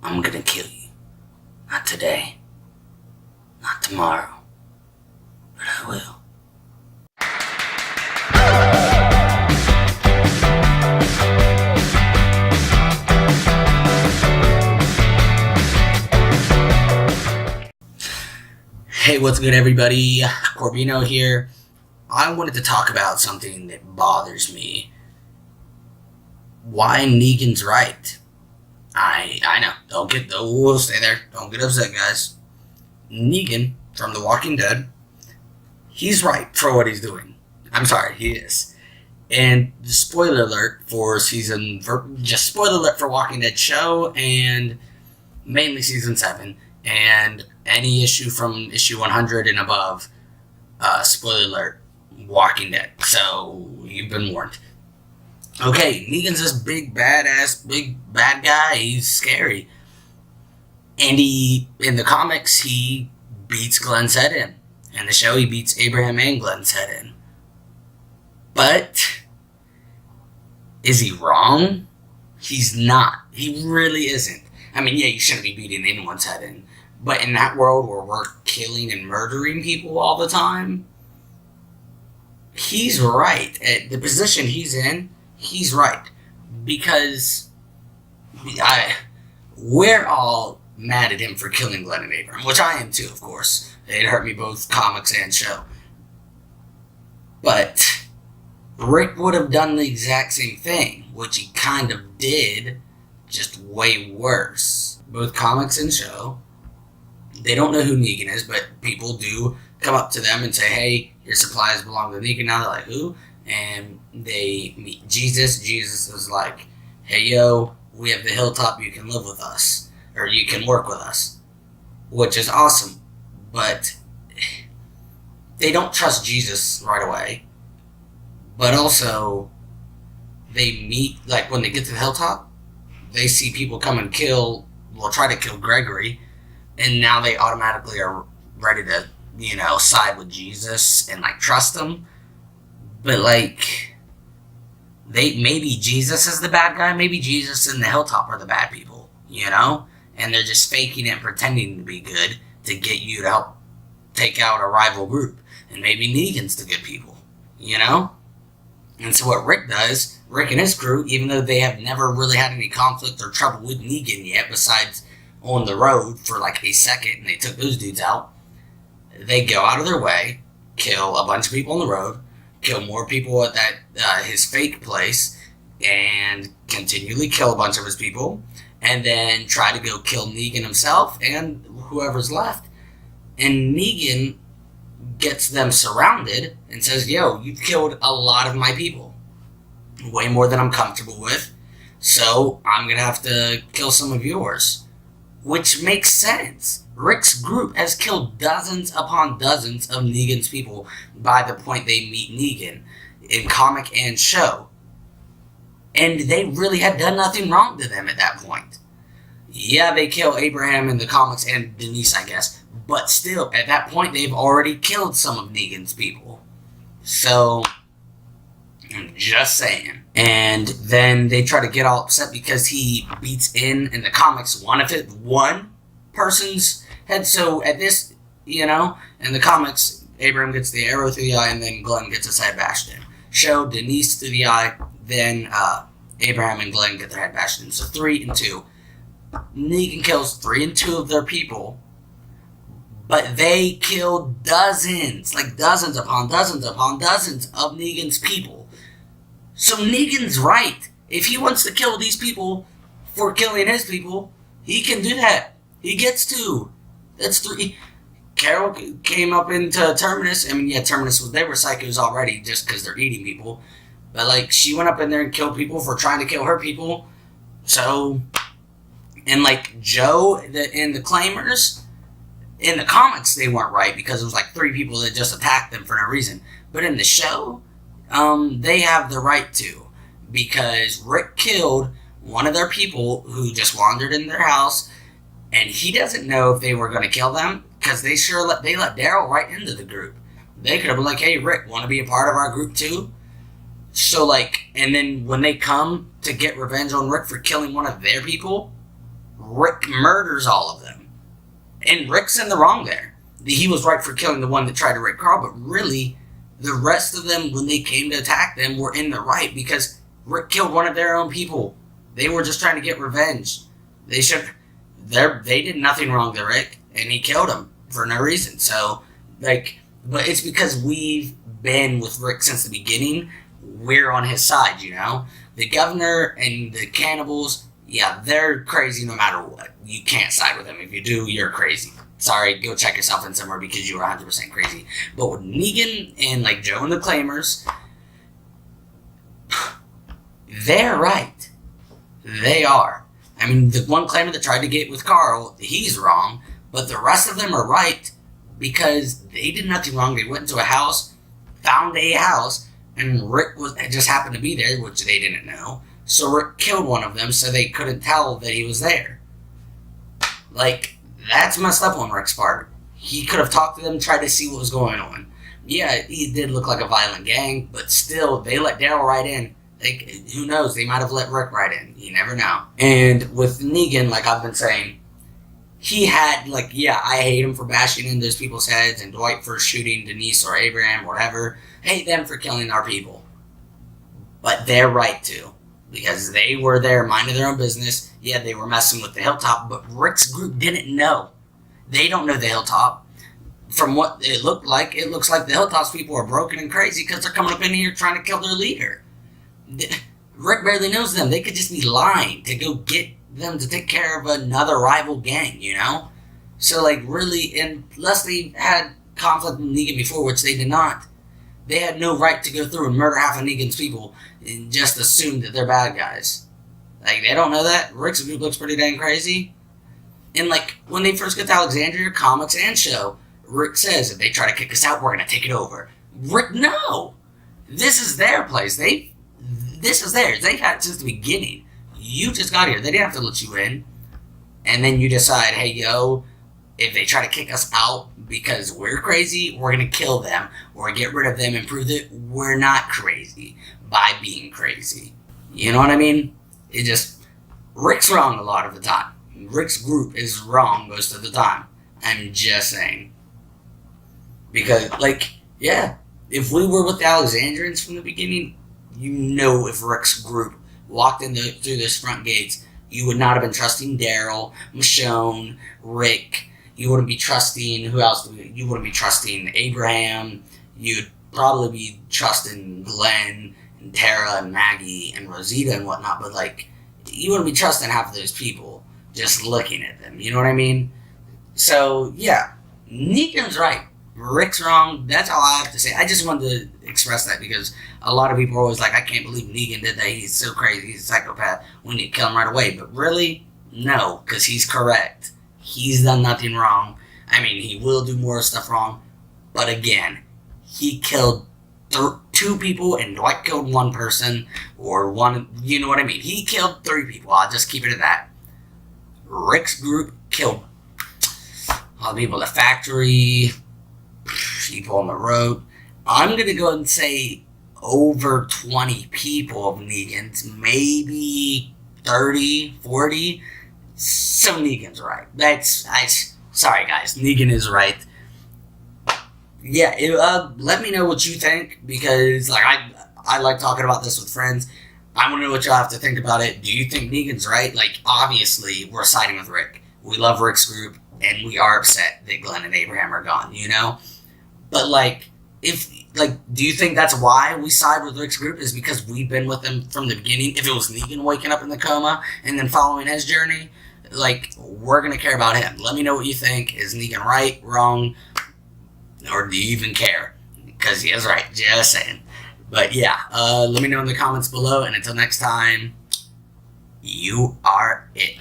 I'm gonna kill you. Not today. Not tomorrow. But I will. Hey, what's good, everybody? Corbino here. I wanted to talk about something that bothers me. Why Negan's right. I know. We'll stay there. Don't get upset, guys. Negan from The Walking Dead, he's right for what he's doing. I'm sorry, he is. And spoiler alert for spoiler alert for Walking Dead show and mainly season 7 and any issue from issue 100 and above. Spoiler alert, Walking Dead. So you've been warned. Okay, Negan's this big bad guy. He's scary. And in the comics, he beats Glenn's head in. In the show, he beats Abraham and Glenn's head in. But is he wrong? He's not. He really isn't. I mean, yeah, you shouldn't be beating anyone's head in. But in that world where we're killing and murdering people all the time, he's right. At the position he's in, he's right. Because we're all mad at him for killing Glenn and Abraham, which I am too, of course. It hurt me both comics and show. But Rick would have done the exact same thing, which he kind of did, just way worse. Both comics and show, they don't know who Negan is, but people do come up to them and say, hey, your supplies belong to Negan. Now they're like, who? And they meet Jesus. Jesus is like, hey, yo, we have the hilltop. You can live with us. Or you can work with us. Which is awesome. But they don't trust Jesus right away. But also, they meet, like when they get to the hilltop, they see people come and try to kill Gregory. And now they automatically are ready to, side with Jesus and, trust him. But, maybe Jesus is the bad guy. Maybe Jesus and the hilltop are the bad people, And they're just faking it and pretending to be good to get you to help take out a rival group. And maybe Negan's the good people, And so what Rick does, Rick and his crew, even though they have never really had any conflict or trouble with Negan yet, besides on the road for a second, and they took those dudes out, they go out of their way, kill a bunch of people on the road, kill more people at his fake place, and continually kill a bunch of his people, and then try to go kill Negan himself and whoever's left. And Negan gets them surrounded and says, yo, you've killed a lot of my people. Way more than I'm comfortable with. So I'm going to have to kill some of yours. Which makes sense. Rick's group has killed dozens upon dozens of Negan's people by the point they meet Negan in comic and show. And they really had done nothing wrong to them at that point. Yeah, they kill Abraham in the comics and Denise, I guess. But still, at that point, they've already killed some of Negan's people. So, I'm just saying. And then they try to get all upset because he beats in the comics one person's head. So at this, in the comics, Abraham gets the arrow through the eye and then Glenn gets his head bashed in. Show Denise through the eye, then Abraham and Glenn get their head bashed in. So 3 and 2. Negan kills 3 and 2 of their people, but they killed dozens upon dozens upon dozens of Negan's people. So Negan's right. If he wants to kill these people for killing his people, he can do that. He gets to. That's 3. Carol came up into Terminus. I mean, yeah, Terminus, they were psychos already just because they're eating people. But, she went up in there and killed people for trying to kill her people. So, and, Joe in the Claimers, in the comics, they weren't right because it was, 3 people that just attacked them for no reason. But in the show, they have the right to, because Rick killed one of their people who just wandered in their house, and he doesn't know if they were going to kill them because they let Daryl right into the group. They could have been like, hey, Rick, want to be a part of our group too? So, and then when they come to get revenge on Rick for killing one of their people, Rick murders all of them. And Rick's in the wrong there. He was right for killing the one that tried to rape Carl, but really, the rest of them, when they came to attack them, were in the right because Rick killed one of their own people. They were just trying to get revenge. They did nothing wrong to Rick, and he killed him for no reason. So, but it's because we've been with Rick since the beginning. We're on his side, The governor and the cannibals, yeah, they're crazy no matter what. You can't side with them. If you do, you're crazy. Sorry, go check yourself in somewhere because you were 100% crazy. But with Negan and Joe and the Claimers, they're right. They are. I mean, the one claimant that tried to get with Carl, he's wrong. But the rest of them are right because they did nothing wrong. They went into a house, found a house, and Rick just happened to be there, which they didn't know. So Rick killed one of them so they couldn't tell that he was there. That's messed up on Rick's part. He could have talked to them, tried to see what was going on. Yeah, he did look like a violent gang, but still, they let Daryl right in. Who knows? They might have let Rick right in. You never know. And with Negan, like I've been saying, he had, I hate him for bashing in those people's heads, and Dwight for shooting Denise or Abraham, whatever. Hate them for killing our people. But they're right too. Because they were there minding their own business. Yeah, they were messing with the Hilltop, but Rick's group didn't know. They don't know the Hilltop. From what it looked like, it looks like the Hilltop's people are broken and crazy because they're coming up in here trying to kill their leader. Rick barely knows them. They could just be lying to go get them to take care of another rival gang, So, really, unless they had conflict with Negan before, which they did not, they had no right to go through and murder half of Negan's people and just assume that they're bad guys. They don't know that. Rick's group looks pretty dang crazy. And, when they first get to Alexandria, comics and show, Rick says, if they try to kick us out, we're going to take it over. Rick, no! This is their place. This is theirs. They've had it since the beginning. You just got here. They didn't have to let you in. And then you decide, hey, if they try to kick us out because we're crazy, we're going to kill them or get rid of them and prove that we're not crazy by being crazy. You know what I mean? Rick's wrong a lot of the time. Rick's group is wrong most of the time. I'm just saying. Because, if we were with the Alexandrians from the beginning, if Rick's group walked through those front gates, you would not have been trusting Daryl, Michonne, Rick. You wouldn't be trusting, who else? You wouldn't be trusting Abraham. You'd probably be trusting Glenn and Tara and Maggie and Rosita and whatnot, but you wouldn't be trusting half of those people just looking at them. You know what I mean? So, yeah, Negan's right. Rick's wrong. That's all I have to say. I just wanted to express that because a lot of people are always like, I can't believe Negan did that. He's so crazy. He's a psychopath. We need to kill him right away. But really, no, because he's correct. He's done nothing wrong. I mean, he will do more stuff wrong. But again, he killed two people and Dwight killed one person or one, you know what I mean? He killed 3 people. I'll just keep it at that. Rick's group killed all the people at the factory, people on the road. I'm going to go ahead and say over 20 people of Negan's, maybe 30, 40. So Negan's right. Sorry guys, Negan is right. Yeah, let me know what you think because I like talking about this with friends. I want to know what y'all have to think about it. Do you think Negan's right? Obviously, we're siding with Rick. We love Rick's group, and we are upset that Glenn and Abraham are gone, But, do you think that's why we side with Rick's group? Is because we've been with them from the beginning? If it was Negan waking up in the coma and then following his journey, we're going to care about him. Let me know what you think. Is Negan right, wrong, or do you even care? Because he is right, just saying. But yeah, let me know in the comments below, and until next time, you are it.